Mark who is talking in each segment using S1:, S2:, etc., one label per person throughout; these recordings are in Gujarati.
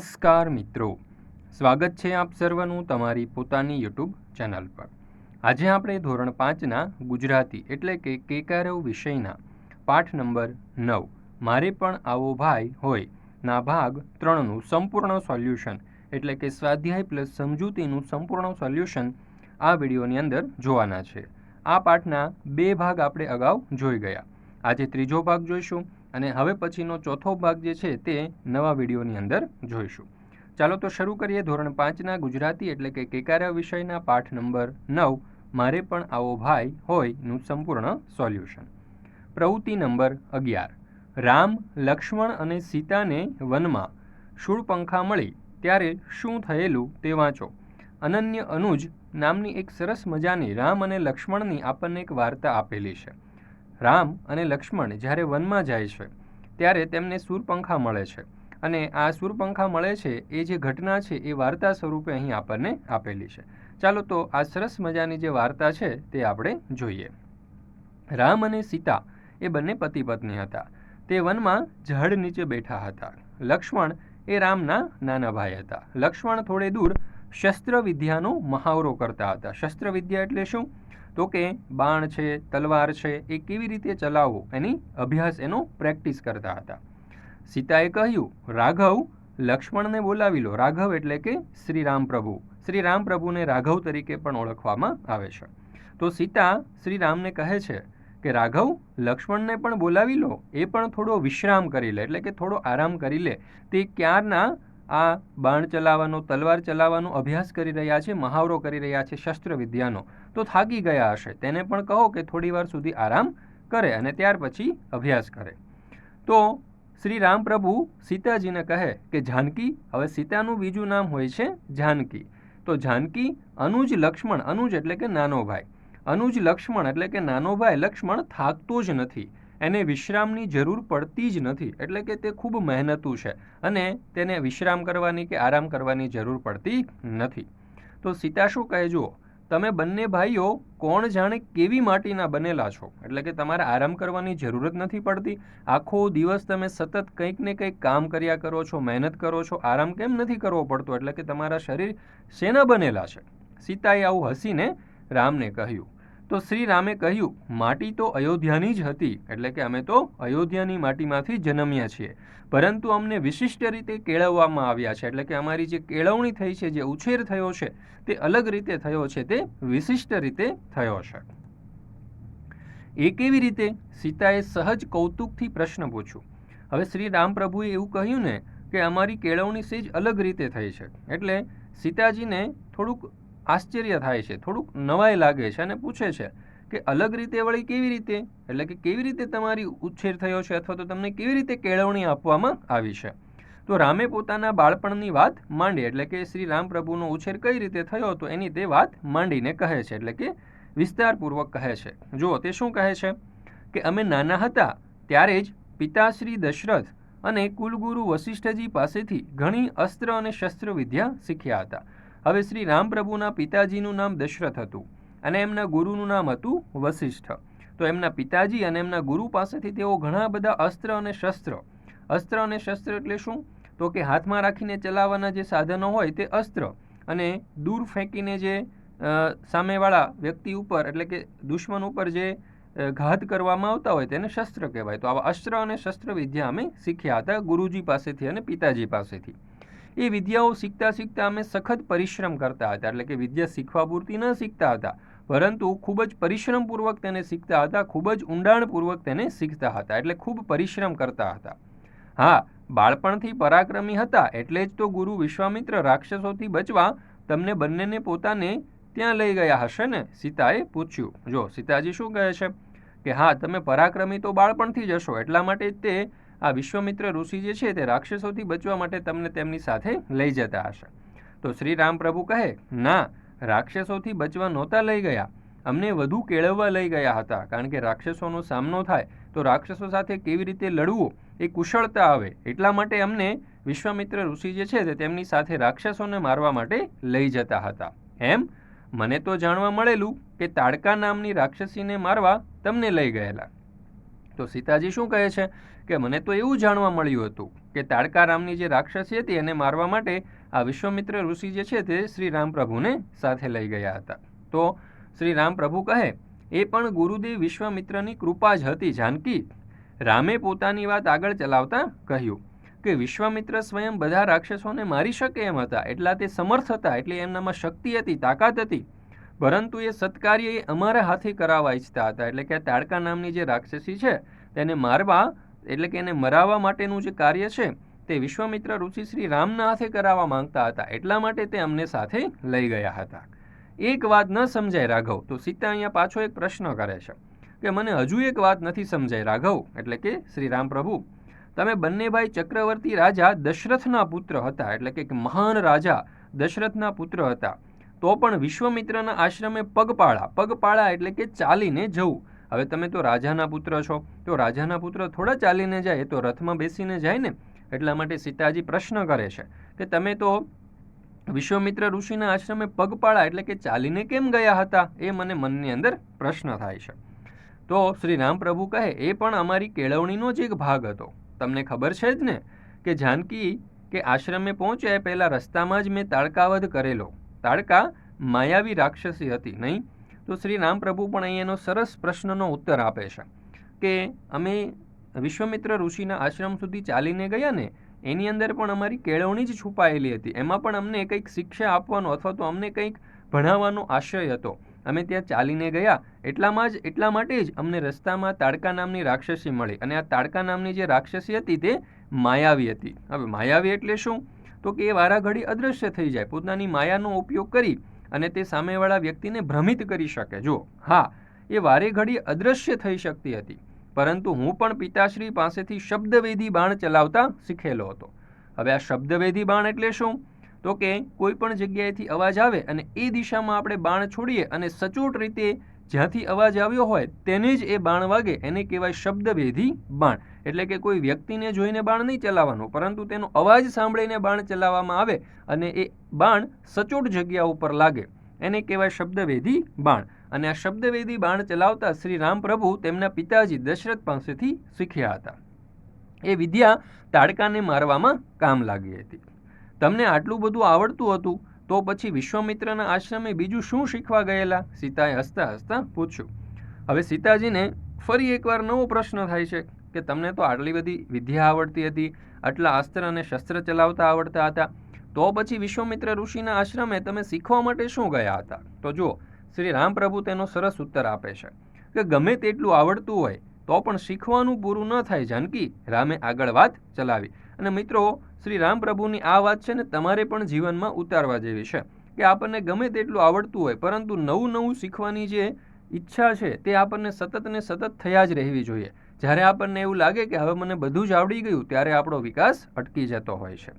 S1: નમસ્કાર મિત્રો, સ્વાગત છે આપ સર્વનું તમારી પોતાની યુટ્યુબ ચેનલ પર। આજે આપણે ધોરણ 5ના ગુજરાતી એટલે કે કેકારવ વિષયના પાઠ નંબર 9 મારે પણ આવો ભાઈ હોય ના ભાગ 3નું સંપૂર્ણ સોલ્યુશન એટલે કે સ્વાધ્યાય પ્લસ સમજૂતીનું સંપૂર્ણ સોલ્યુશન આ વિડીયોની અંદર જોવાના છે। આ પાઠના 2 ભાગ આપણે અગાઉ જોઈ ગયા। આજે ત્રીજો ભાગ જોઈશું અને હવે પછીનો ચોથો ભાગ જે છે તે નવા વિડીયોની અંદર જોઈશું। ચાલો તો શરૂ કરીએ ધોરણ 5ના ગુજરાતી એટલે કે કેકારવ વિષયના પાઠ નંબર 9 મારે પણ આવો ભાઈ હોયનું સંપૂર્ણ સોલ્યુશન। પ્રવૃત્તિ નંબર 11 રામ, લક્ષ્મણ અને સીતાને વનમાં શૂળપંખા મળી ત્યારે શું થયેલું તે વાંચો। અનન્ય અનુજ નામની એક સરસ મજાની રામ અને લક્ષ્મણની આપણને એક વાર્તા આપેલી છે। રામ અને લક્ષ્મણ જ્યારે વનમાં જાય છે ત્યારે તેમને શૂળપંખા મળે છે અને આ શૂળપંખા મળે છે એ જે ઘટના છે એ વાર્તા સ્વરૂપે અહીં આપણને આપેલી છે। ચાલો તો આ સરસ મજાની જે વાર્તા છે તે આપણે જોઈએ। રામ અને સીતા એ બંને પતિ પત્ની હતા। તે વનમાં ઝાડ નીચે બેઠા હતા। લક્ષ્મણ એ રામના નાના ભાઈ હતા। લક્ષ્મણ થોડે દૂર શસ્ત્ર વિદ્યાનો મહાવરો કરતા હતા। શસ્ત્ર વિદ્યા એટલે શું? તો કે બાણ છે, તલવાર છે, એ કેવી રીતે ચલાવવો એની અભ્યાસ એનો પ્રેક્ટિસ કરતા હતા। સીતાએ કહ્યું, રાઘવ, લક્ષ્મણને બોલાવી લો। રાઘવ એટલે કે શ્રી રામ પ્રભુ। શ્રી રામ પ્રભુને રાઘવ તરીકે પણ ઓળખવામાં આવે છે। તો સીતા શ્રી રામને કહે છે કે રાઘવ, લક્ષ્મણને પણ બોલાવી લો, એ પણ થોડો વિશ્રામ કરી લે એટલે કે થોડો આરામ કરી લે। તે ક્યારના આ બાણ ચલાવવાનો, તલવાર ચલાવવાનો અભ્યાસ કરી રહ્યા છે, મહાવરો કરી રહ્યા છે શસ્ત્ર વિદ્યાનો, તો થાકી ગયા હશે। તેને પણ કહો કે થોડી વાર સુધી આરામ કરે અને ત્યાર પછી અભ્યાસ કરે। તો શ્રી રામ પ્રભુ સીતાજીને કહે કે જાનકી, હવે સીતાનું બીજું નામ હોય છે જાનકી, તો જાનકી, અનુજ લક્ષ્મણ, અનુજ એટલે કે નાનો ભાઈ, અનુજ લક્ષ્મણ એટલે કે નાનો ભાઈ લક્ષ્મણ થાકતો જ નથી, એને વિશ્રામની જરૂર પડતી જ નથી, એટલે કે તે ખૂબ મહેનતુ છે અને તેને વિશ્રામ કરવાની કે આરામ કરવાની જરૂર પડતી નથી। તો સીતા શું કહે, જુઓ, તમે બંને ભાઈઓ કોણ જાણે કેવી માટીના બનેલા છો, એટલે કે તમારે આરામ કરવાની જરૂર જ નથી પડતી। આખો દિવસ તમે સતત કંઈક ને કંઈક કામ કર્યા કરો છો, મહેનત કરો છો, આરામ કેમ નથી કરવો પડતો, એટલે કે તમારા શરીર શેના બનેલા છે? સીતાએ આવું હસીને રામને કહ્યું। તો શ્રી રામે કહ્યું, માટી તો અયોધ્યાની જ હતી, એટલે કે અમે તો અયોધ્યાની માટીમાંથી જન્મ્યા છીએ, પરંતુ અમને વિશિષ્ટ રીતે કેળવવામાં આવ્યા છે, એટલે કે અમારી જે કેળવણી થઈ છે, જે ઉછેર થયો છે તે અલગ રીતે થયો છે, તે વિશિષ્ટ રીતે થયો છે। એ કેવી રીતે? સીતાએ સહજ કૌતુકથી પ્રશ્ન પૂછ્યો। હવે શ્રી રામ પ્રભુએ એવું કહ્યું ને કે અમારી કેળવણી સેજ અલગ રીતે થઈ છે, એટલે સીતાજીને થોડુંક આશ્ચર્ય થાય છે, થોડુંક નવાઈ લાગે છે અને પૂછે છે કે અલગ રીતે વળી કેવી રીતે, એટલે કે કેવી રીતે તમારી ઉછેર થયો છે અથવા તો તમને કેવી રીતે કેળવણી આપવામાં આવી છે? તો રામે પોતાના બાળપણની વાત માંડી, એટલે કે શ્રી રામ પ્રભુનો ઉછેર કઈ રીતે થયો હતો એની તે વાત માંડીને કહે છે, એટલે કે વિસ્તારપૂર્વક કહે છે। જુઓ તે શું કહે છે કે અમે નાના હતા ત્યારે જ પિતાશ્રી દશરથ અને કુલગુરુ વશિષ્ઠજી પાસેથી ઘણી અસ્ત્ર અને શસ્ત્ર વિદ્યા શીખ્યા હતા। હવે શ્રી રામ પ્રભુના પિતાજીનું નામ દશરથ હતું અને એમના ગુરુનું નામ હતું વશિષ્ઠ। તો એમના પિતાજી અને એમના ગુરુ પાસેથી તેઓ ઘણા બધા અસ્ત્ર અને શસ્ત્ર એટલે શું? તો કે હાથમાં રાખીને ચલાવવાના જે સાધનો હોય તે અસ્ત્ર, અને દૂર ફેંકીને જે સામેવાળા વ્યક્તિ ઉપર એટલે કે દુશ્મન ઉપર જે ઘાત કરવામાં આવતા હોય તેને શસ્ત્ર કહેવાય। તો આવા અસ્ત્ર અને શસ્ત્ર વિદ્યા અમે શીખ્યા હતા ગુરુજી પાસેથી અને પિતાજી પાસેથી। એ વિદ્યાઓ શીખતા શીખતા અમે સખત પરિશ્રમ કરતા હતા, એટલે કે વિદ્યા શીખવા પૂરતી ન શીખતા હતા, પરંતુ ખૂબ જ પરિશ્રમપૂર્વક તેને શીખતા હતા, ખૂબ જ ઊંડાણપૂર્વક તેને શીખતા હતા, એટલે ખૂબ પરિશ્રમ કરતા હતા। હા, બાળપણથી પરાક્રમી હતા એટલે જ તો ગુરુ વિશ્વામિત્ર રાક્ષસોથી બચવા તમને બંનેને પોતાને ત્યાં લઈ ગયા હશે ને? સીતાએ પૂછ્યું। જો સીતાજી શું કહે છે કે હા, તમે પરાક્રમી તો બાળપણથી જ હશો, એટલા માટે તે આ વિશ્વામિત્ર ઋષિ જે છે તે રાક્ષસોથી બચવા માટે તમને તેમની સાથે લઈ જતા હશે। તો શ્રી રામ પ્રભુ કહે, ના, રાક્ષસોથી બચવા નહોતા લઈ ગયા, અમને વધુ કેળવવા લઈ ગયા હતા, કારણ કે રાક્ષસોનો સામનો થાય તો રાક્ષસો સાથે કેવી રીતે લડવું એ કુશળતા આવે, એટલા માટે અમને વિશ્વામિત્ર ઋષિ જે છે તે તેમની સાથે રાક્ષસોને મારવા માટે લઈ જતા હતા। એમ મને તો જાણવા મળેલું કે તાડકા નામની રાક્ષસીને મારવા તમને લઈ ગયેલા। તો સીતાજી શું કહે છે કે મને તો એવું જાણવા મળ્યું હતું કે તાડકા નામની જે રાક્ષસી હતી એને મારવા માટે આ વિશ્વામિત્ર ઋષિ જે છે તે શ્રી રામ પ્રભુને સાથે લઈ ગયા હતા. તો શ્રી રામ પ્રભુ કહે એ પણ ગુરુદેવ વિશ્વામિત્રની કૃપા જ હતી જાનકી. રામે પોતાની વાત આગળ ચલાવતા કહ્યું કે વિશ્વામિત્ર સ્વયં બધા રાક્ષસોને મારી શકે એમ હતા, એટલા તે સમર્થ હતા, એટલે એમનામાં શક્તિ હતી, તાકાત હતી, પરંતુ એ સત્કાર્ય એ અમારા હાથે કરાવવા ઈચ્છતા હતા. એટલે કે તાડકા નામની જે રાક્ષસી છે તેને મારવા એટલે કે એને મરાવવા માટેનું જે કાર્ય છે તે વિશ્વામિત્ર ઋષિ શ્રી રામના હાથે કરાવવા માંગતા હતા, એટલા માટે તે અમને સાથે લઈ ગયા હતા. એક વાત ન સમજાય રાઘવ. તો સીતા અહીંયા પાછો એક પ્રશ્ન કરે છે કે મને હજુ એક વાત નથી સમજાય રાઘવ. એટલે કે શ્રી રામ પ્રભુ, તમે બંને ભાઈ ચક્રવર્તી રાજા દશરથના પુત્ર હતા, એટલે કે મહાન રાજા દશરથના પુત્ર હતા, તો પણ વિશ્વામિત્રના આશ્રમે પગપાળા એટલે કે ચાલીને જવું. હવે તમે તો રાજાના પુત્ર છો, તો રાજાના પુત્ર થોડા ચાલીને જાય, તો રથમાં બેસીને જાય ને. એટલા માટે સીતાજી પ્રશ્ન કરે છે કે તમે તો વિશ્વામિત્ર ઋષિના આશ્રમે પગપાળા એટલે કે ચાલીને કેમ ગયા હતા, એ મને મનની અંદર પ્રશ્ન થાય છે. તો શ્રી રામ પ્રભુ કહે એ પણ અમારી કેળવણીનો જ એક ભાગ હતો. તમને ખબર છે જ ને કે જાનકી કે આશ્રમે પહોંચ્યા એ પહેલાં રસ્તામાં જ મેં તાડકાવધ કરેલો. તાડકા માયાવી રાક્ષસી હતી નહીં? તો શ્રી રામ પ્રભુ પણ અહીંયાનો સરસ પ્રશ્નનો ઉત્તર આપે છે કે અમે વિશ્વામિત્ર ઋષિના આશ્રમ સુધી ચાલીને ગયા ને, એની અંદર પણ અમારી કેળવણી જ છુપાયેલી હતી. એમાં પણ અમને કંઈક શિક્ષા આપવાનો અથવા તો અમને કંઈક ભણાવવાનો આશય હતો. અમે ત્યાં ચાલીને ગયા એટલા માટે જ અમને રસ્તામાં તાડકા નામની રાક્ષસી મળી, અને આ તાડકા નામની જે રાક્ષસી હતી તે માયાવી હતી. હવે માયાવી એટલે શું? તો કે એ વારાઘડી અદૃશ્ય થઈ જાય, પોતાની માયાનો ઉપયોગ કરી અને તે સામેવાળા વ્યક્તિને ભ્રમિત કરી શકે. જો હા, એ વારે ઘડી અદૃશ્ય થઈ શકતી હતી, પરંતુ હું પણ પિતાશ્રી પાસેથી શબ્દવેધી બાણ ચલાવતા શીખેલો હતો. હવે આ શબ્દવેધી બાણ એટલે શું? તો કે કોઈ પણ જગ્યાએથી અવાજ આવે અને એ દિશામાં આપણે બાણ છોડીએ અને સચોટ રીતે જ્યાંથી અવાજ આવ્યો હોય તેને જ એ બાણ વાગે, એને કહેવાય શબ્દવેધી બાણ. એટલે કે કોઈ વ્યક્તિને જોઈને બાણ નહીં ચલાવવાનું, પરંતુ તેનો અવાજ સાંભળીને બાણ ચલાવવામાં આવે અને એ બાણ સચોટ જગ્યા ઉપર લાગે, એને કહેવાય શબ્દવેધી બાણ. અને આ શબ્દવેધી બાણ ચલાવતા શ્રી રામ પ્રભુ તેમના પિતાજી દશરથ પાસેથી શીખ્યા હતા. એ વિદ્યા તાડકાને મારવામાં કામ લાગી હતી. તમને આટલું બધું આવડતું હતું તો પછી વિશ્વામિત્રના આશ્રમે બીજું શું શીખવા ગયેલા? સીતાએ હસતા હસતા પૂછ્યું. હવે સીતાજીને ફરી એકવાર નવો પ્રશ્ન થાય છે કે તમને તો આટલી બધી વિદ્યા આવડતી હતી, આટલા અસ્ત્ર અને શસ્ત્ર ચલાવતા આવડતા હતા, તો પછી વિશ્વામિત્ર ઋષિના આશ્રમે તમે શીખવા માટે શું ગયા હતા? તો જો શ્રી રામ પ્રભુ તેનો સરસ ઉત્તર આપે છે કે ગમે તેટલું આવડતું હોય તો પણ શીખવાનું પૂરું ન થાય જાનકી. રામે આગળ વાત ચલાવી. અને મિત્રો, શ્રી રામ પ્રભુની આ વાત છે ને તમારે પણ જીવનમાં ઉતારવા જેવી છે કે આપણને ગમે તેટલું આવડતું હોય, પરંતુ નવું શીખવાની જે ઈચ્છા છે તે આપણને સતત ને સતત થયા જ રહેવી જોઈએ. જ્યારે આપણને એવું લાગે કે હવે મને બધું જ આવડી ગયું, ત્યારે આપણો વિકાસ અટકી જતો હોય છે.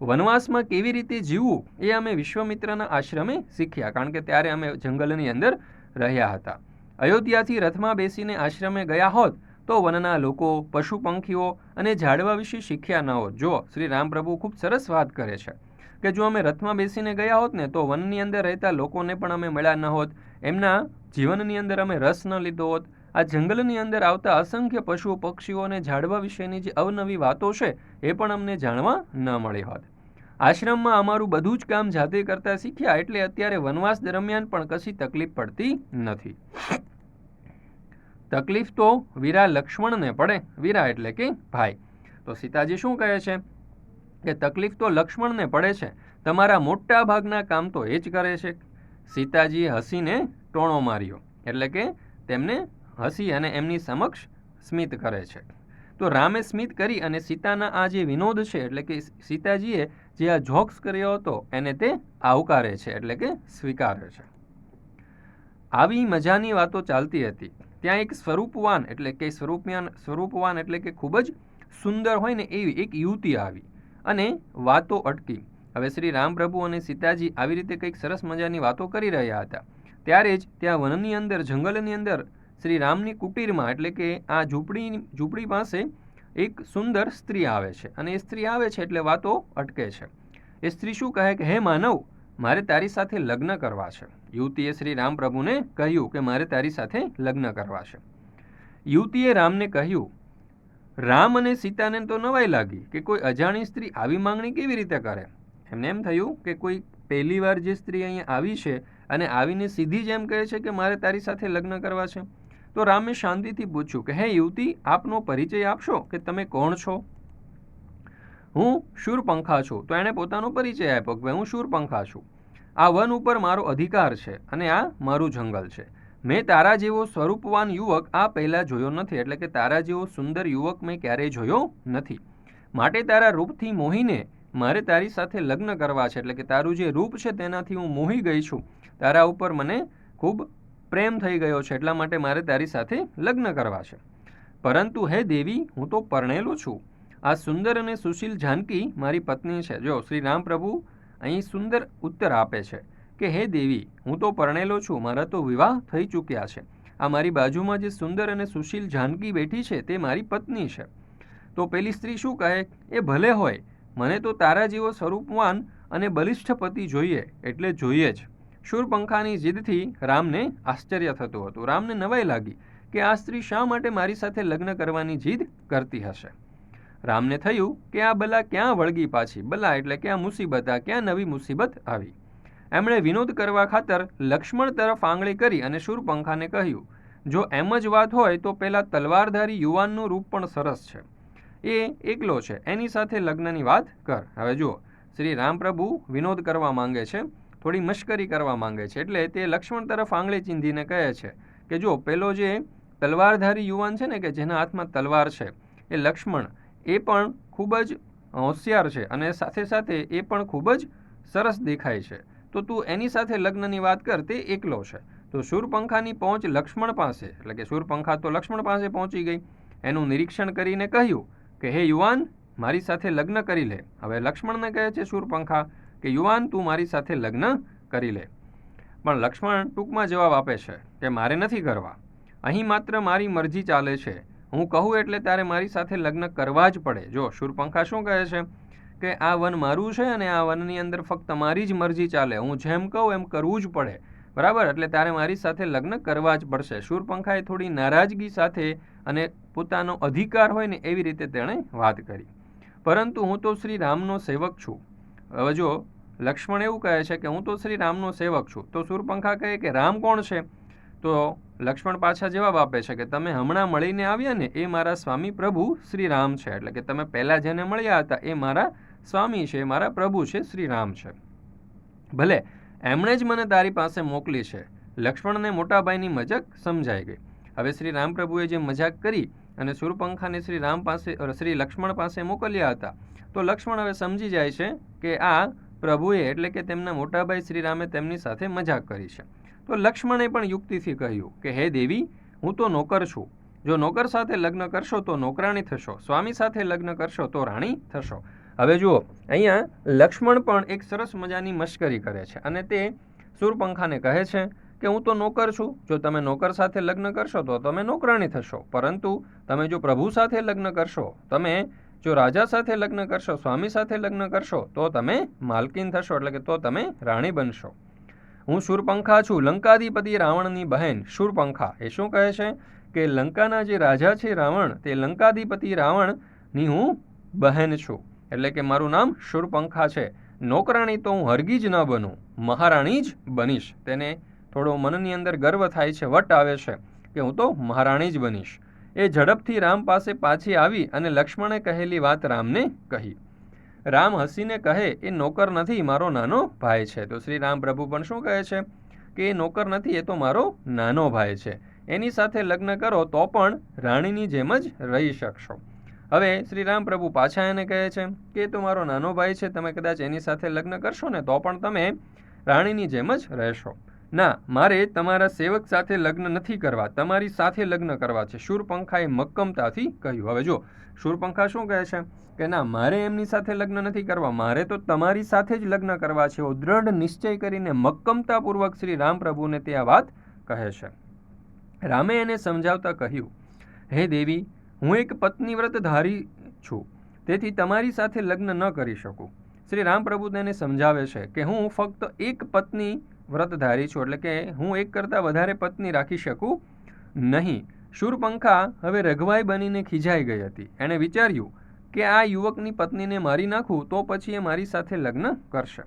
S1: વનવાસમાં કેવી રીતે જીવવું એ અમે વિશ્વામિત્રના આશ્રમે શીખ્યા, કારણ કે ત્યારે અમે જંગલની અંદર રહ્યા હતા. અયોધ્યાથી રથમાં બેસીને આશ્રમે ગયા હોત તો વનના લોકો, પશુ પંખીઓ અને ઝાડવા વિશે શીખ્યા ન હોત. જો શ્રી રામ પ્રભુ ખૂબ સરસ વાત કરે છે કે જો અમે રથમાં બેસીને ગયા હોત ને તો વનની અંદર રહેતા લોકોને પણ અમે મળ્યા ન હોત, એમના જીવનની અંદર અમે રસ ન લીધો હોત, આ જંગલની અંદર આવતા અસંખ્ય પશુ પક્ષીઓ અને ઝાડવા વિશેની જે અવનવી વાતો છે એ પણ અમને જાણવા ન મળી હોત. આશ્રમમાં અમારું બધું જ કામ જાતે કરતા શીખ્યા, એટલે અત્યારે વનવાસ દરમિયાન પણ કશી તકલીફ પડતી નથી. તકલીફ તો વીરા લક્ષ્મણને પડે. વીરા એટલે કે ભાઈ. તો સીતાજી શું કહે છે કે તકલીફ તો લક્ષ્મણને પડે છે, તમારા મોટા ભાગના કામ તો એ જ કરે છે. સીતાજીએ હસીને ટોણો માર્યો, એટલે કે તેમને હસી અને એમની સમક્ષ સ્મિત કરે છે. તો રામે સ્મિત કરી અને સીતાના આ જે વિનોદ છે, એટલે કે સીતાજીએ જે આ જોક્સ કર્યો હતો એને તે આવકારે છે, એટલે કે સ્વીકારે છે. આવી મજાની વાતો ચાલતી હતી ત્યાં એક સ્વરૂપવાન એટલે કે ખૂબ જ સુંદર હોય ને એવી એક યુવતી આવી અને વાતો અટકી. હવે શ્રી રામ પ્રભુ અને સીતાજી આવી રીતે કંઈક સરસ મજાની વાતો કરી રહ્યા હતા, ત્યારે જ ત્યાં વનની અંદર, જંગલની અંદર શ્રી રામની કુટીરમાં એટલે કે આ ઝૂંપડી પાસે એક સુંદર સ્ત્રી આવે છે. અને એ સ્ત્રી આવે છે એટલે વાતો અટકે છે. એ સ્ત્રી શું કહે કે હે માનવ, મારે તારી સાથે લગ્ન કરવા છે. યુવતીએ શ્રી રામ પ્રભુને કહ્યું કે મારે તારી સાથે લગ્ન કરવા છે. યુવતીએ રામને કહ્યું રામ અને સીતાને તો નવાઈ લાગી કે કોઈ અજાણી સ્ત્રી આવી માંગણી કેવી રીતે કરે. એમને એમ થયું કે કોઈ પહેલી વાર જે સ્ત્રી અહીંયા આવી છે અને આવીને સીધી જ એમ કહે છે કે મારે તારી સાથે લગ્ન કરવા છે. તો રામે શાંતિથી પૂછ્યું કે હે યુવતી, આપનો પરિચય આપશો કે તમે કોણ છો. હું શૂરપંખા છું. તો એણે પોતાનો પરિચય આપ્યો કે હું શૂરપંખા છું. આ વન ઉપર મારો અધિકાર છે અને આ મારું જંગલ છે. મેં તારા જેવો સ્વરૂપવાન યુવક આ પહેલાં જોયો નથી, એટલે કે તારા જેવો સુંદર યુવક મેં ક્યારેય જોયો નથી. માટે તારા રૂપથી મોહીને મારે તારી સાથે લગ્ન કરવા છે, એટલે કે તારું જે રૂપ છે તેનાથી હું મોહી ગઈ છું. તારા ઉપર મને ખૂબ પ્રેમ થઈ ગયો છે, એટલા માટે મારે તારી સાથે લગ્ન કરવા છે. પરંતુ હે દેવી, હું તો પરણેલો છું. આ સુંદર અને સુશીલ જાનકી મારી પત્ની છે. જો શ્રી રામ પ્રભુ અહીં સુંદર ઉત્તર આપે છે કે હે દેવી, હું તો પરણેલો છું, મારા તો વિવાહ થઈ ચૂક્યા છે. આ મારી બાજુમાં જે સુંદર અને સુશીલ જાનકી બેઠી છે તે મારી પત્ની છે. તો પેલી સ્ત્રી શું કહે, એ ભલે હોય, મને તો તારા જેવો સ્વરૂપવાન અને બલિષ્ઠ પતિ જોઈએ, એટલે જોઈએ જ. શૂરપંખાની જીદથી રામને આશ્ચર્ય થતું હતું. રામને નવાઈ લાગી કે આ સ્ત્રી શા માટે મારી સાથે લગ્ન કરવાની જીદ કરતી હશે. રામને થયું કે આ બલા ક્યાં વળગી પાછી. બલા એટલે કે આ મુસીબત, આ ક્યાં નવી મુસીબત આવી. એમણે વિનોદ કરવા ખાતર લક્ષ્મણ તરફ આંગળી કરી અને શૂરપંખાને કહ્યું, જો એમ જ વાત હોય તો પેલા તલવારધારી યુવાનનું રૂપ પણ સરસ છે. એ એકલો છે, એની સાથે લગ્નની વાત કર. હવે જુઓ, શ્રી રામપ્રભુ વિનોદ કરવા માંગે છે, થોડી મશ્કરી કરવા માંગે છે, એટલે તે લક્ષ્મણ તરફ આંગળી ચીંધીને કહે છે કે જો પેલો જે તલવારધારી યુવાન છે ને, કે જેના હાથમાં તલવાર છે, એ લક્ષ્મણ એ પણ ખૂબ જ હોશિયાર છે અને સાથે સાથે એ પણ ખૂબ જ સરસ દેખાય છે. તો તું એની સાથે લગ્નની વાત કર, તે એકલો છે. તો શૂરપંખાની પહોંચ લક્ષ્મણ પાસે, એટલે કે શૂરપંખા તો લક્ષ્મણ પાસે પહોંચી ગઈ. એનું નિરીક્ષણ કરીને કહ્યું કે હે યુવાન, મારી સાથે લગ્ન કરી લે. હવે લક્ષ્મણને કહે છે શૂરપંખા કે યુવાન, તું મારી સાથે લગ્ન કરી લે. પણ લક્ષ્મણ ટૂંકમાં જવાબ આપે છે કે મારે નથી કરવા. અહીં માત્ર મારી મરજી ચાલે છે. હું કહું એટલે તારે મારી સાથે લગ્ન કરવા જ પડે. જો શૂરપંખા શું કહે છે કે આ વન મારું છે અને આ વનની અંદર ફક્ત મારી જ મરજી ચાલે. હું જેમ કહું એમ કરવું જ પડે, બરાબર, એટલે તારે મારી સાથે લગ્ન કરવા જ પડશે. શૂરપંખાએ થોડી નારાજગી સાથે અને પોતાનો અધિકાર હોય ને એવી રીતે તેણે વાત કરી. પરંતુ હું તો શ્રી રામનો સેવક છું. હવે જો લક્ષ્મણ એવું કહે છે કે હું તો શ્રી રામનો સેવક છું. તો શૂરપંખા કહે કે રામ કોણ છે. તો લક્ષ્મણ પાછા જવાબ આપે છે કે તમે હમણાં મળીને આવ્યા ને, એ મારા સ્વામી પ્રભુ શ્રી રામ છે. એટલે કે તમે પહેલાં જેને મળ્યા હતા એ મારા સ્વામી છે, મારા પ્રભુ છે, શ્રી રામ છે. ભલે, એમણે જ મને તારી પાસે મોકલી છે. લક્ષ્મણને મોટાભાઈની મજાક સમજાઈ ગઈ. હવે શ્રી રામ પ્રભુએ જે મજાક કરી અને શૂરપંખાને શ્રી લક્ષ્મણ પાસે મોકલ્યા હતા, તો લક્ષ્મણ હવે સમજી જાય છે કે આ પ્રભુએ એટલે કે તેમના મોટાભાઈ શ્રી રામે તેમની સાથે મજાક કરી છે. તો લક્ષ્મણે પણ યુક્તિથી કહ્યું કે હે દેવી, હું તો નોકર છું. જો નોકર સાથે લગ્ન કરશો તો નોકરાણી થશો, સ્વામી સાથે લગ્ન કરશો તો રાણી થશો. હવે જુઓ, અહીંયા લક્ષ્મણ પણ એક સરસ મજાની મશ્કરી કરે છે અને તે શૂરપંખાને કહે છે કે હું તો નોકર છું. જો તમે નોકર સાથે લગ્ન કરશો તો તમે નોકરાણી થશો, પરંતુ તમે જો પ્રભુ સાથે લગ્ન કરશો, તમે જો રાજા સાથે લગ્ન કરશો, સ્વામી સાથે લગ્ન કરશો તો તમે માલકીન થશો, એટલે કે તો તમે રાણી બનશો. હું શૂરપંખા છું, લંકાધિપતિ રાવણની બહેન. શૂરપંખા એ શું કહે છે કે લંકાના જે રાજા છે રાવણ, તે લંકાધિપતિ રાવણની હું બહેન છું, એટલે કે મારું નામ શૂરપંખા છે. નોકરાણી તો હું હરગીજ ન બનું, મહારાણી જ બનીશ. તેને થોડો મનની અંદર ગર્વ થાય છે, વટ આવે છે કે હું તો મહારાણી જ બનીશ. એ ઝડપથી રામ પાસે પાછી આવી અને લક્ષ્મણે કહેલી વાત રામને કહી. રામ હસીને કહે, એ નોકર નથી, મારો નાનો ભાઈ છે. તો શ્રી રામ પ્રભુ પણ શું કહે છે કે એ નોકર નથી, એ તો મારો નાનો ભાઈ છે. એની સાથે લગ્ન કરો તો પણ રાણીની જેમ જ રહી શકશો. હવે શ્રી રામ પ્રભુ પાછા એને કહે છે કે એ તો મારો નાનો ભાઈ છે, તમે કદાચ એની સાથે લગ્ન કરશો ને તો પણ તમે રાણીની જેમ જ રહેશો. ના, મારે તમારા સેવક સાથે લગ્ન નથી કરવા, તમારી સાથે લગ્ન કરવા છે. શૂરપંખાએ મક્કમતાથી કહ્યું. હવે જો શૂરપંખા શું કહે છે કે ના, મારે એમની સાથે લગ્ન નથી કરવા, મારે તો તમારી સાથે જ લગ્ન કરવા છે. એવો દ્રઢ નિશ્ચય કરીને મક્કમતાપૂર્વક શ્રી રામ પ્રભુને તે આ વાત કહે છે. રામે એને સમજાવતા કહ્યું, હે દેવી, હું એક પત્નીવ્રતધારી છું, તેથી તમારી સાથે લગ્ન ન કરી શકું. શ્રી રામ પ્રભુ તેને સમજાવે છે કે હું ફક્ત એક પત્ની વ્રતધારી છું, એટલે કે હું એક કરતાં વધારે પત્ની રાખી શકું નહીં. શૂરપંખા હવે રઘવાઈ બનીને ખીજાઈ ગઈ હતી. એણે વિચાર્યું કે આ યુવકની પત્નીને મારી નાખું તો પછી એ મારી સાથે લગ્ન કરશે.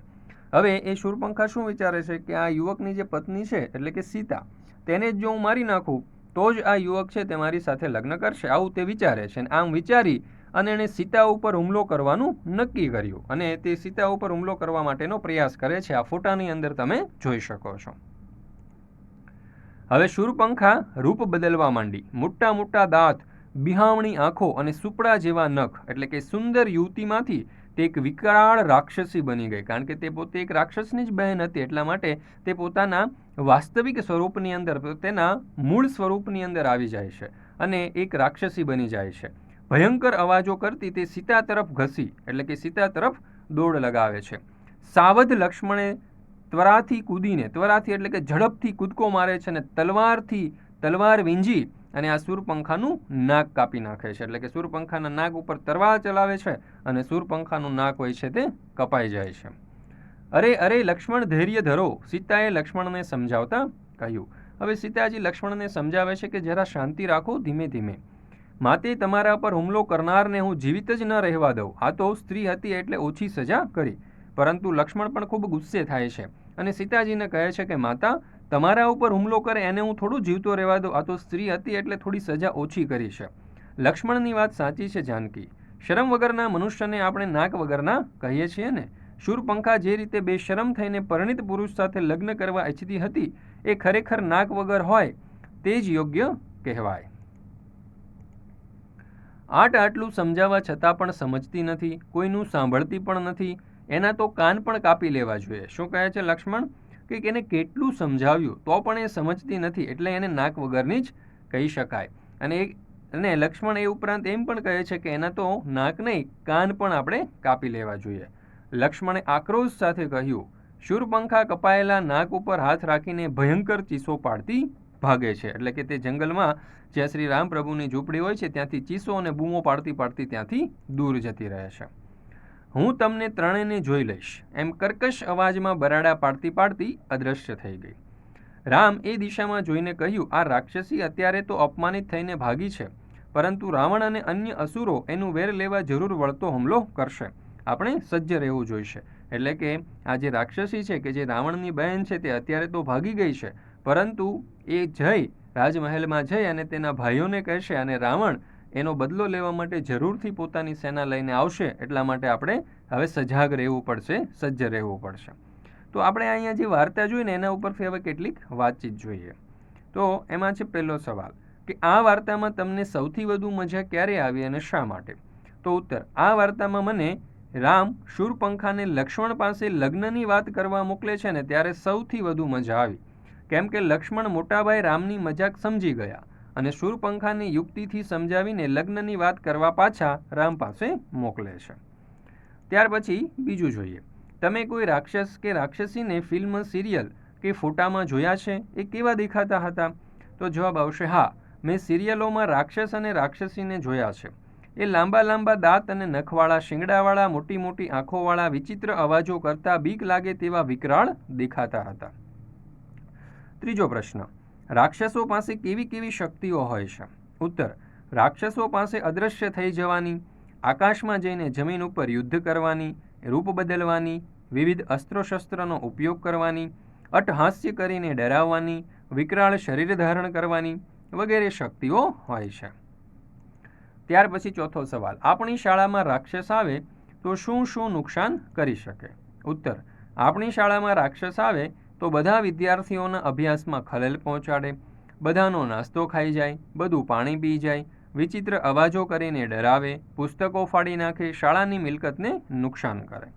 S1: હવે એ શૂરપંખા શું વિચારે છે કે આ યુવકની જે પત્ની છે એટલે કે સીતા, તેને જ જો હું મારી નાખું તો જ આ યુવક છે તે મારી સાથે લગ્ન કરશે, આવું તે વિચારે છે. આમ વિચારી અને એણે સીતા ઉપર હુમલો કરવાનું નક્કી કર્યું અને તે સીતા ઉપર હુમલો કરવા માટેનો પ્રયાસ કરે છે. આ ફોટાની અંદર તમે જોઈ શકો છો. હવે શૂરપંખા રૂપ બદલવા માંડી. મોટા મોટા દાંત, બિહામણી આંખો અને સુપડા જેવા નખ એટલે કે સુંદર યુવતીમાંથી તે એક વિકરાળ રાક્ષસી બની ગઈ. કારણ કે તે પોતે એક રાક્ષસની જ બહેન હતી, એટલા માટે તે પોતાના વાસ્તવિક સ્વરૂપની અંદર, તેના મૂળ સ્વરૂપની અંદર આવી જાય છે અને એક રાક્ષસી બની જાય છે. ભયંકર અવાજો કરતી તે સીતા તરફ ઘસી એટલે કે સીતા તરફ દોડ લગાવે છે. સાવધ લક્ષ્મણે ત્વરાથી એટલે કે ઝડપથી કૂદકો મારે છે અને તલવાર વીંજી અને આ શૂરપંખાનું નાક કાપી નાખે છે. એટલે કે શૂરપંખાના નાક ઉપર તલવાર ચલાવે છે અને શૂરપંખાનું નાક હોય છે તે કપાઈ જાય છે. અરે અરે લક્ષ્મણ, ધૈર્ય ધરો, સીતાએ લક્ષ્મણને સમજાવતા કહ્યું. હવે સીતાજી લક્ષ્મણને સમજાવે છે કે જરા શાંતિ રાખો, ધીમે ધીમે. માતે તમારા પર હુમલો કરનારને હું જીવિત જ ન રહેવા દઉં. આ તો સ્ત્રી હતી એટલે ઓછી સજા કરી. પરંતુ લક્ષ્મણ પણ ખૂબ ગુસ્સે થાય છે અને સીતાજીને કહે છે કે માતા, તમારા ઉપર હુમલો કરે એને હું થોડું જીવતો રહેવા દઉં. આ તો સ્ત્રી હતી એટલે થોડી સજા ઓછી કરી છે. લક્ષ્મણની વાત સાચી છે જાનકી. શરમ વગરના મનુષ્યને આપણે નાક વગરના કહીએ છીએ ને. શૂરપંખા જે રીતે બેશરમ થઈને પરિણીત પુરુષ સાથે લગ્ન કરવા ઈચ્છતી હતી એ ખરેખર નાક વગર હોય તે જ યોગ્ય કહેવાય. આટલું સમજાવવા છતાં પણ સમજતી નથી, કોઈનું સાંભળતી પણ નથી. એના તો કાન પણ કાપી લેવા જોઈએ. શું કહે છે લક્ષ્મણ કે એને કેટલું સમજાવ્યું તો પણ એ સમજતી નથી, એટલે એને નાક વગરની જ કહી શકાય. અને લક્ષ્મણ એ ઉપરાંત એમ પણ કહે છે કે એના તો નાક નહીં, કાન પણ આપણે કાપી લેવા જોઈએ. લક્ષ્મણે આક્રોશ સાથે કહ્યું. શૂરપંખા કપાયેલા નાક ઉપર હાથ રાખીને ભયંકર ચીસો પાડતી ભાગે છે. એટલે કે તે જંગલમાં જ્યાં શ્રી રામ પ્રભુની ઝૂંપડી હોય છે ત્યાંથી ચીસો અને બૂમો પાડતી ત્યાંથી દૂર જતી રહે છે. હું તમને ત્રણેયને જોઈ લઈશ, એમ કર્કશ અવાજમાં બરાડા પાડતી અદૃશ્ય થઈ ગઈ. રામ એ દિશામાં જોઈને કહ્યું, આ રાક્ષસી અત્યારે તો અપમાનિત થઈને ભાગી છે, પરંતુ રાવણ અને અન્ય અસુરો એનું વેર લેવા જરૂર વળતો હુમલો કરશે. આપણે સજ્જ રહેવું જોઈશે. એટલે કે આ જે રાક્ષસી છે કે જે રાવણની બહેન છે તે અત્યારે તો ભાગી ગઈ છે, પરંતુ એ રાજમહેલમાં જઈ અને તેના ભાઈઓને કહેશે અને રાવણ એનો બદલો લેવા માટે જરૂરથી પોતાની સેના લઈને આવશે. એટલા માટે આપણે હવે સજાગ રહેવું પડશે, સજ્જ રહેવું પડશે. તો આપણે અહીંયા જે વાર્તા જોઈને એના ઉપરથી હવે કેટલીક વાતચીત જોઈએ. તો એમાં છે પહેલો સવાલ કે આ વાર્તામાં તમને સૌથી વધુ મજા ક્યારે આવી અને શા માટે? તો ઉત્તર, આ વાર્તામાં મને રામ શૂરપંખાને લક્ષ્મણ પાસે લગ્નની વાત કરવા મોકલે છે ને ત્યારે સૌથી વધુ મજા આવી. કેમ કે લક્ષ્મણ મોટાભાઈ રામની મજાક સમજી ગયા અને શૂરપંખાને યુક્તિથી સમજાવીને લગ્નની વાત કરવા પાછા રામ પાસે મોકલે છે. ત્યાર પછી બીજું જોઈએ. તમે કોઈ રાક્ષસ કે રાક્ષસીને ફિલ્મ, સિરિયલ કે ફોટામાં જોયા છે? એ કેવા દેખાતા હતા? તો જવાબ આવશે હા, મેં સિરિયલોમાં રાક્ષસ અને રાક્ષસીને જોયા છે. એ લાંબા લાંબા દાંત અને નખવાળા, શિંગડાવાળા, મોટી મોટી આંખોવાળા, વિચિત્ર અવાજો કરતા બીક લાગે તેવા વિકરાળ દેખાતા હતા. ત્રીજો પ્રશ્ન, રાક્ષસો પાસે કેવી કેવી શક્તિઓ હોય છે? ઉત્તર, રાક્ષસો પાસે અદૃશ્ય થઈ જવાની, આકાશમાં જઈને જમીન ઉપર યુદ્ધ કરવાની, રૂપ બદલવાની, વિવિધ અસ્ત્રોશસ્ત્રનો ઉપયોગ કરવાની, અટ્ટહાસ્ય કરીને ડરાવવાની, વિકરાળ શરીર ધારણ કરવાની વગેરે શક્તિઓ હોય છે. ત્યાર પછી ચોથો સવાલ, આપણી શાળામાં રાક્ષસ આવે તો શું શું નુકસાન કરી શકે? ઉત્તર, આપણી શાળામાં રાક્ષસ આવે તો બધા વિદ્યાર્થીઓના અભ્યાસમાં ખલેલ પહોંચાડે, બધાનો નાસ્તો ખાઈ જાય, બધું પાણી પી જાય, વિચિત્ર અવાજો કરીને ડરાવે, પુસ્તકો ફાડી નાખે, શાળાની મિલકતને નુકસાન કરે.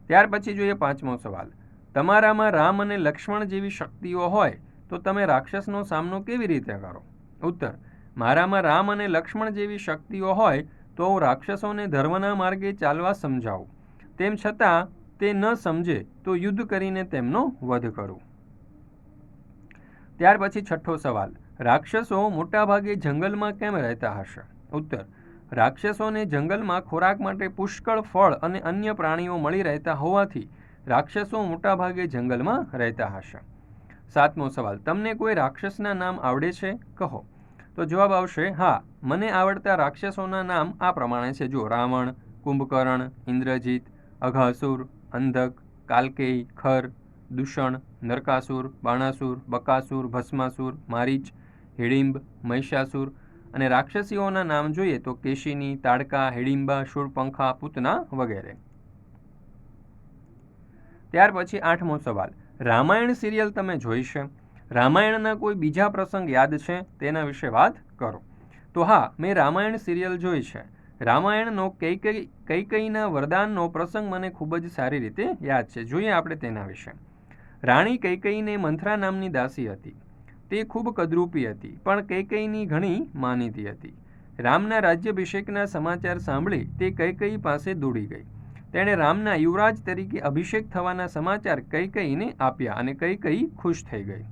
S1: ત્યાર પછી જોઈએ પાંચમો સવાલ, તમારામાં રામ અને લક્ષ્મણ જેવી શક્તિઓ હોય તો તમે રાક્ષસનો સામનો કેવી રીતે કરો? ઉત્તર, મારામાં રામ અને લક્ષ્મણ જેવી શક્તિઓ હોય તો હું રાક્ષસોને ધર્મના માર્ગે ચાલવા સમજાવું, તેમ છતાં તે ન સમજે તો યુદ્ધ કરીને તેમનો વધ કરું. ત્યાર પછી છઠ્ઠો સવાલ, રાક્ષસો મોટાભાગે જંગલમાં કેમ રહેતા હશે? ઉત્તર, રાક્ષસોને જંગલમાં ખોરાક માટે પુષ્કળ ફળ અને અન્ય પ્રાણીઓ મળી રહેતા હોવાથી રાક્ષસો મોટાભાગે જંગલમાં રહેતા હશે. સાતમો સવાલ, તમને કોઈ રાક્ષસના નામ આવડે છે? કહો. તો જવાબ આવશે હા. મને આવડતા રાક્ષસોના નામ આ પ્રમાણે છે. જો રાવણ, કુંભકર્ણ, ઇન્દ્રજીત, અઘાસુર, અંધક, કાલકેય, ખર, દૂષણ, નરકાસુર, બાણાસુર, બકાસુર, ભસ્માસુર, મારીચ, હિડિંબ, મહિષાસુર. અને રાક્ષસીઓના નામ જોઈએ તો કેશિની, તાડકા, હિડિંબા, શૂળપંખા, પૂતના વગેરે. ત્યાર પછી 8મો સવાલ. રામાયણ સિરિયલ તમે જોઈ છે? રામાયણના કોઈ બીજા પ્રસંગ યાદ છે? તેના વિશે વાત કરો. તો હા, મેં રામાયણ સિરિયલ જોઈ છે. રામાયણનો કૈકેયીના વરદાનનો પ્રસંગ મને ખૂબ જ સારી રીતે યાદ છે. જોઈએ આપણે તેના વિશે. રાણી કૈકેયીને મંથરા નામની દાસી હતી. તે ખૂબ કદરૂપી હતી, પણ કૈકેયીની ઘણી માનીતી હતી. રામના રાજ્યાભિષેકના સમાચાર સાંભળી તે કૈકેયી પાસે દોડી ગઈ. તેણે રામના યુવરાજ તરીકે અભિષેક થવાના સમાચાર કૈકેયીને આપ્યા અને કૈકેયી ખુશ થઈ ગઈ.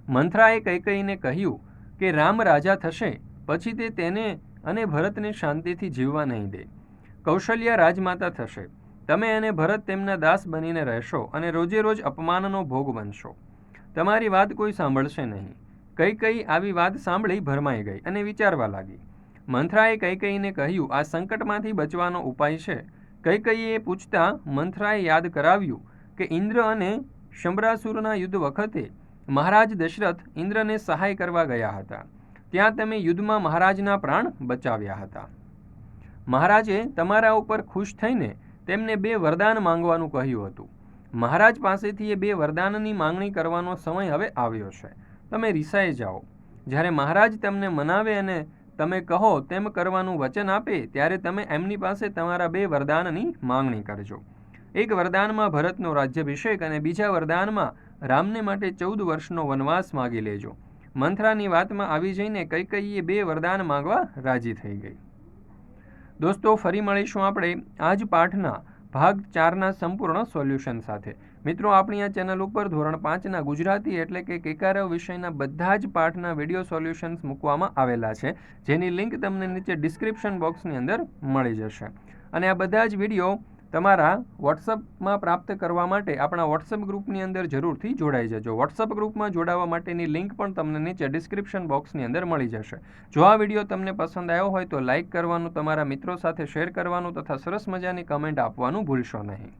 S1: મંથરાએ કૈકેયીને કહ્યું કે રામ રાજા થશે પછી તે તેને અને ભરતને શાંતિથી જીવવા નહીં દે. કૌશલ્યા રાજમાતા થશે. તમે અને ભરત તેમના દાસ બનીને રહેશો અને રોજે રોજ અપમાનનો ભોગ બનશો. તમારી વાત કોઈ સાંભળશે નહીં. કૈકેયી આવી વાત સાંભળી ભરમાઈ ગઈ અને વિચારવા લાગી. મંથરાએ કૈકેયીને કહ્યું, આ સંકટમાંથી બચવાનો ઉપાય છે. કૈકેયીએ પૂછતા મંથરાએ યાદ કરાવ્યું કે ઇન્દ્ર અને શંબરાસુરના યુદ્ધ વખતે મહારાજ દશરથ ઇન્દ્રને સહાય કરવા ગયા હતા. ત્યાં તમે યુદ્ધમાં મહારાજના પ્રાણ બચાવ્યા હતા. મહારાજે તમારા ઉપર ખુશ થઈને તેમને 2 વરદાન માંગવાનું કહ્યું હતું. મહારાજ પાસેથી એ 2 વરદાનની માંગણી કરવાનો સમય હવે આવ્યો છે. તમે રિસાઈ જાઓ. જ્યારે મહારાજ તમને મનાવે અને તમે કહો તેમ કરવાનું વચન આપે ત્યારે તમે એમની પાસે તમારા 2 વરદાનની માંગણી કરજો. એક વરદાનમાં ભરતનો રાજ્યાભિષેક અને બીજા વરદાનમાં રામને માટે 14 વર્ષનો વનવાસ માગી લેજો. મંથરાની વાતમાં આવી જઈને કૈકેયીએ 2 વરદાન માંગવા રાજી થઈ ગઈ. દોસ્તો, ફરી મળીશું આપણે આ જ પાઠના ભાગ 4ના સંપૂર્ણ સોલ્યુશન સાથે. મિત્રો, આપણી આ ચેનલ ઉપર ધોરણ 5ના ગુજરાતી એટલે કે કેકારવ વિષયના બધા જ પાઠના વિડીયો સોલ્યુશન્સ મૂકવામાં આવેલા છે, જેની લિંક તમને નીચે ડિસ્ક્રિપ્શન બોક્સની અંદર મળી જશે. અને આ બધા જ વિડીયો તમારા વોટ્સઅપમાં પ્રાપ્ત કરવા માટે આપણા વોટ્સઅપ ગ્રુપની અંદર જરૂરથી જોડાઈ જજો. વોટ્સઅપ ગ્રુપમાં જોડાવા માટેની લિંક પણ તમને નીચે ડિસ્ક્રિપ્શન બોક્સની અંદર મળી જશે. જો આ વિડીયો તમને પસંદ આવ્યો હોય તો લાઇક કરવાનું, તમારા મિત્રો સાથે શેર કરવાનું તથા સરસ મજાની કમેન્ટ આપવાનું ભૂલશો નહીં.